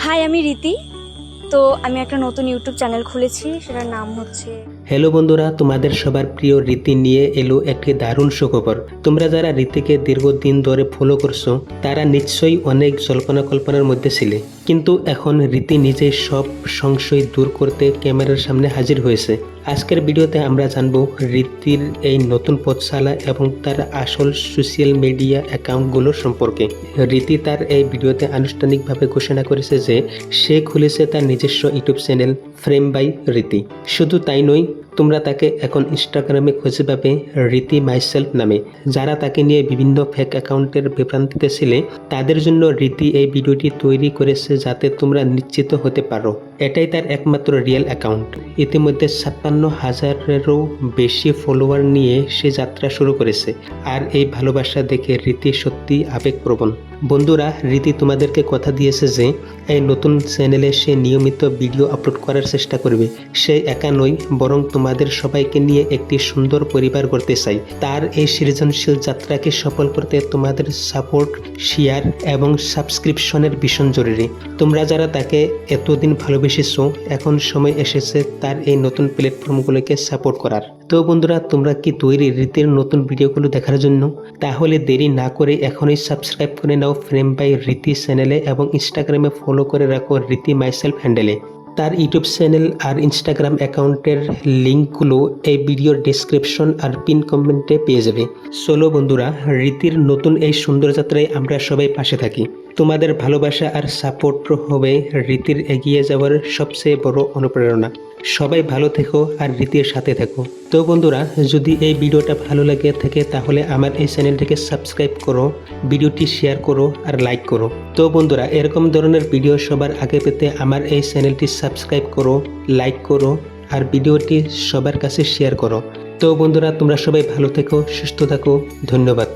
High, আমি রীতি। তো আমি একটা নতুন ইউটিউব চ্যানেল খুলেছি, সেটার নাম হচ্ছে হ্যালো বন্ধুরা, তোমাদের সবার প্রিয় রীতি নিয়ে এলো একটি দারুণ সুখবর। তোমরা যারা রীতিকে দীর্ঘদিন ধরে ফলো করছো তারা নিশ্চয়ই অনেক জল্পনা কল্পনার মধ্যে ছিলে, কিন্তু এখন রীতি নিজেই সব সংশয় দূর করতে ক্যামেরার সামনে হাজির হয়েছে। আজকের ভিডিওতে আমরা জানবো রীতির এই নতুন পথশালা এবং তার আসল সোশ্যাল মিডিয়া অ্যাকাউন্টগুলোর সম্পর্কে। রীতি তার এই ভিডিওতে আনুষ্ঠানিকভাবে ঘোষণা করেছে যে সে খুলেছে তার নিজস্ব ইউটিউব চ্যানেল ফ্রেম বাই রীতি। শুধু তাই নয়, তোমরা তাকে এখন ইনস্টাগ্রামে খুঁজে পাবে রীতি মাইসেলফ নামে। যারা তাকে নিয়ে বিভিন্ন ফেক অ্যাকাউন্টের বিভ্রান্তিতে ছিলে তাদের জন্য রীতি এই ভিডিওটি তৈরি করেছে যাতে তোমরা নিশ্চিত হতে পারো এটাই তার একমাত্র রিয়েল অ্যাকাউন্ট। ইতিমধ্যে 56,000-এরও বেশি ফলোয়ার নিয়ে সে যাত্রা শুরু করেছে, আর এই ভালোবাসা দেখে রীতি সত্যি আবেগপ্রবণ। বন্ধুরা, রীতি তোমাদেরকে কথা দিয়েছে যে এই নতুন চ্যানেলে সে নিয়মিত ভিডিও আপলোড করার চেষ্টা করবে। সে একা নয়, বরং তোমাদের সবাইকে নিয়ে একটি সুন্দর পরিবার করতে চাই। তার এই সৃজনশীল যাত্রাকে সফল করতে তোমাদের সাপোর্ট, শেয়ার এবং সাবস্ক্রিপশনের ভীষণ জরুরি। তোমরা যারা তাকে এতদিন ভালোবেসেছো, এখন সময় এসেছে তার এই নতুন প্ল্যাটফর্মগুলোকে সাপোর্ট করার। তো বন্ধুরা, তোমরা কি তৈরি রীতির নতুন ভিডিওগুলো দেখার জন্য? তাহলে দেরি না করে এখনই সাবস্ক্রাইব করে নাও ফ্রেম বাই রীতি চ্যানেলে এবং ইনস্টাগ্রামে ফলো করে রাখো রীতি মাইসেলফ হ্যান্ডেলে। তার ইউটিউব চ্যানেল আর ইনস্টাগ্রাম অ্যাকাউন্টের লিঙ্কগুলো এই ভিডিওর ডেসক্রিপশন আর পিন কমেন্টে পেয়ে যাবে। চলো বন্ধুরা, রীতির নতুন এই সুন্দর যাত্রায় আমরা সবাই পাশে থাকি। তোমাদের ভালোবাসা আর সাপোর্ট হবে রীতির এগিয়ে যাওয়ার সবচেয়ে বড় অনুপ্রেরণা। সবাই ভালো থেকো আর রীতির সাথে থেকো। তো বন্ধুরা, যদি এই ভিডিওটা ভালো লাগে থাকে তাহলে আমার এই চ্যানেলটিকে সাবস্ক্রাইব করো, ভিডিওটি শেয়ার করো আর লাইক করো। তো বন্ধুরা, এরকম ধরনের ভিডিও সবার আগে পেতে আমার এই চ্যানেলটি সাবস্ক্রাইব করো, লাইক করো আর ভিডিওটি সবার কাছে শেয়ার করো। তো বন্ধুরা, তোমরা সবাই ভালো থেকো, সুস্থ থাকো। ধন্যবাদ।